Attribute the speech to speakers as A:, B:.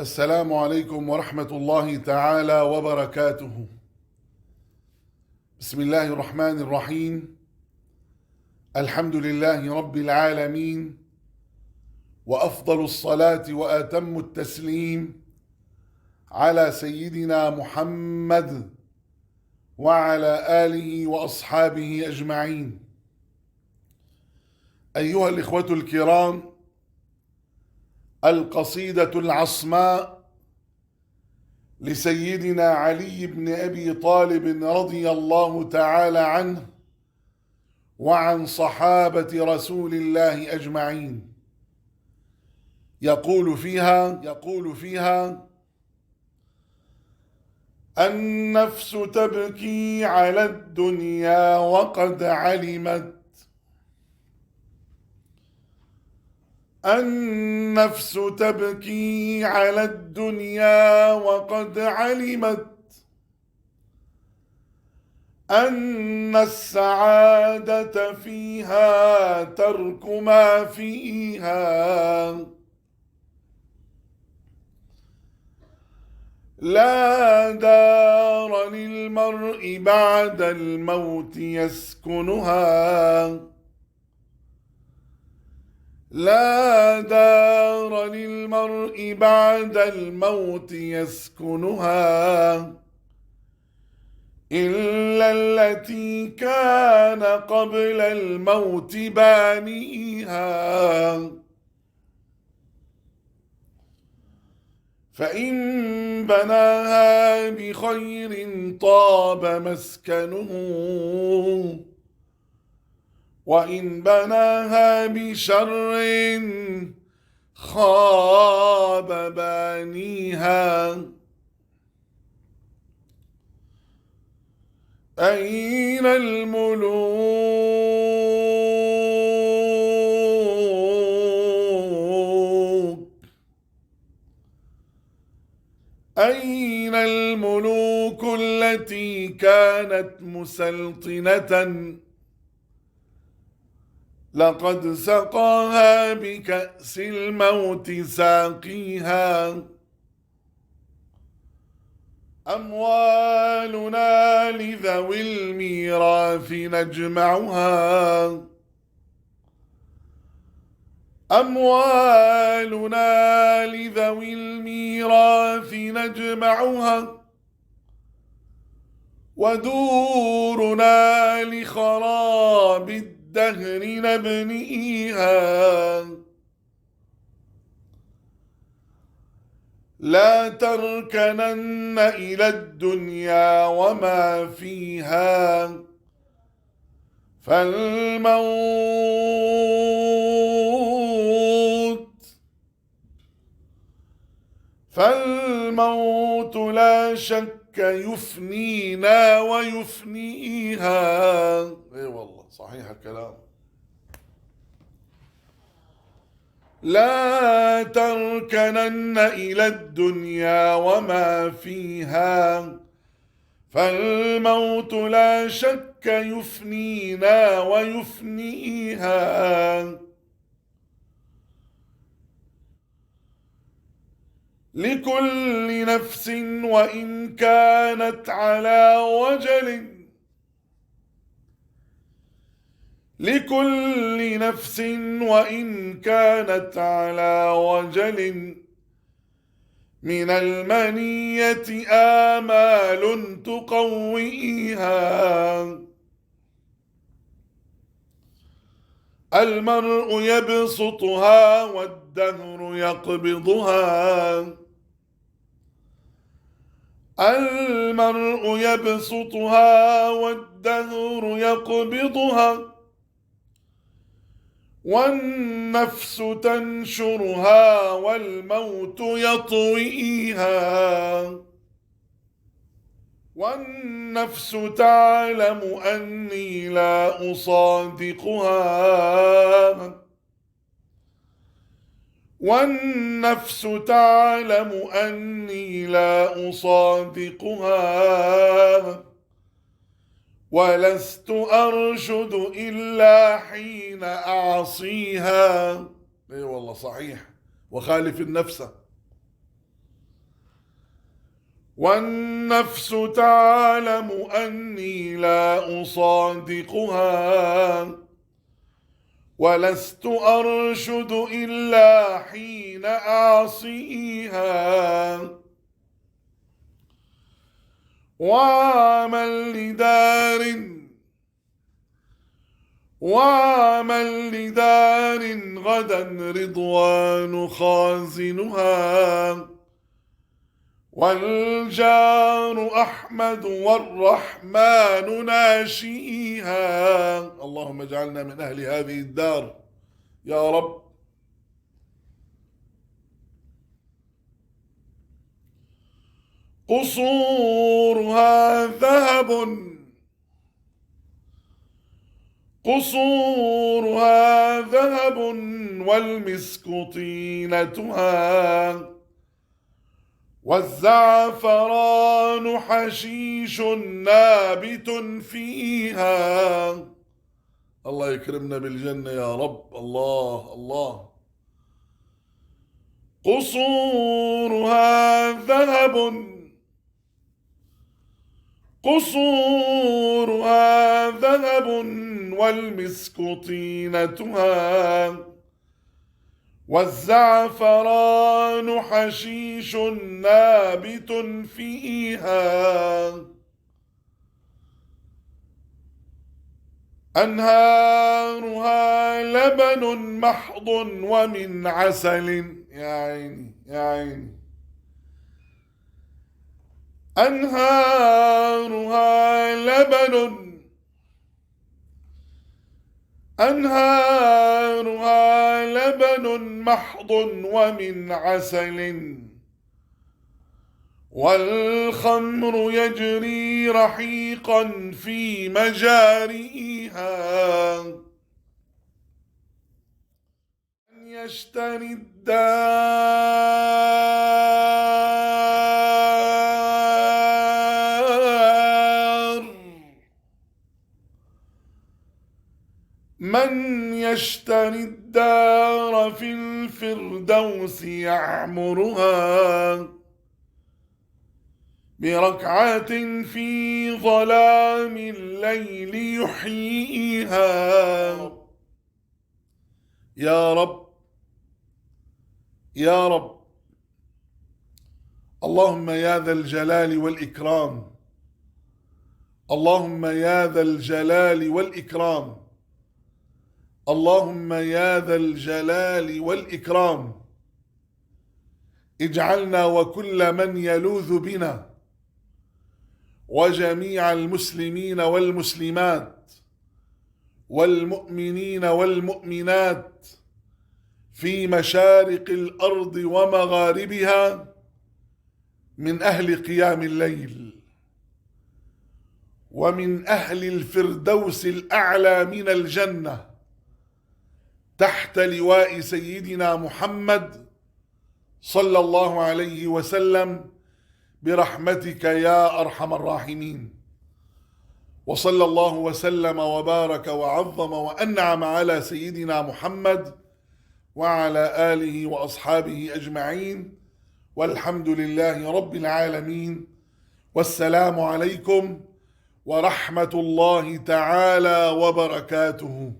A: السلام عليكم ورحمة الله تعالى وبركاته. بسم الله الرحمن الرحيم. الحمد لله رب العالمين، وأفضل الصلاة وأتم التسليم على سيدنا محمد وعلى آله وأصحابه أجمعين. أيها الإخوة الكرام، القصيدة العصماء لسيدنا علي بن أبي طالب رضي الله تعالى عنه وعن صحابة رسول الله أجمعين، يقول فيها: النفس تبكي على الدنيا وقد علمت، النفس تبكي على الدنيا وقد علمت أن السعادة فيها ترك ما فيها، لا دار للمرء بعد الموت يسكنها، لا دار للمرء بعد الموت يسكنها إلا التي كان قبل الموت بانيها، فإن بناها بخير طاب مسكنه، وإن بناها بشر خاب بانيها. أين الملوك؟ أين الملوك التي كانت مسلطنة؟ لقد سقاها بكأس الموت ساقيها. أموالنا لذوي الميراث نجمعها، أموالنا لذوي الميراث نجمعها، ودورنا لخراب الدهر نبنيها. لا تركنن إلى الدنيا وما فيها، فالموت لا شك يفنينا ويفنيها. اي والله صحيح الكلام. لا تركنن إلى الدنيا وما فيها، فالموت لا شك يفنينا ويفنيها. لكل نفس وإن كانت على وجل، لكل نفس وإن كانت على وجل، من المنية آمال تقويها. المرء يبسطها والدهر يقبضها، المرء يبسطها والدهر يقبضها، والنفس تنشرها والموت يطويها. والنفس تعلم أني لا أصادقها، والنفس تعلم أني لا أصادقها، ولست أرشد إلا حين أعصيها. اي والله صحيح. وخالف النفس. والنفس تعلم أني لا أصادقها، ولست أرشد إلا حين أعصيها. وعمل لدار غدا رضوان خازنها، والجار أحمد والرحمن ناشئها. اللهم اجعلنا من أهل هذه الدار يا رب. قصورها ذهب والمسك طينتها، والزعفران حشيش نابت فيها. الله يكرمنا بالجنة يا رب. الله الله. قصورها ذهب والمسك طينتها، والزعفران حشيش نابت فيها. أنهارها لبن محض ومن عسل. يا عيني يا عيني. أنهارها لبن محض ومن عسل، والخمر يجري رحيقا في مجاريها. من يشتري الدار في الفردوس يعمرها، بركعة في ظلام الليل يحييها. يا رب يا رب. اللهم يا ذا الجلال والإكرام، اللهم يا ذا الجلال والإكرام، اللهم يا ذا الجلال والإكرام، اجعلنا وكل من يلوذ بنا وجميع المسلمين والمسلمات والمؤمنين والمؤمنات في مشارق الأرض ومغاربها من أهل قيام الليل، ومن أهل الفردوس الأعلى من الجنة، تحت لواء سيدنا محمد صلى الله عليه وسلم، برحمتك يا أرحم الراحمين. وصلى الله وسلم وبارك وعظم وأنعم على سيدنا محمد وعلى آله وأصحابه أجمعين، والحمد لله رب العالمين. والسلام عليكم ورحمة الله تعالى وبركاته.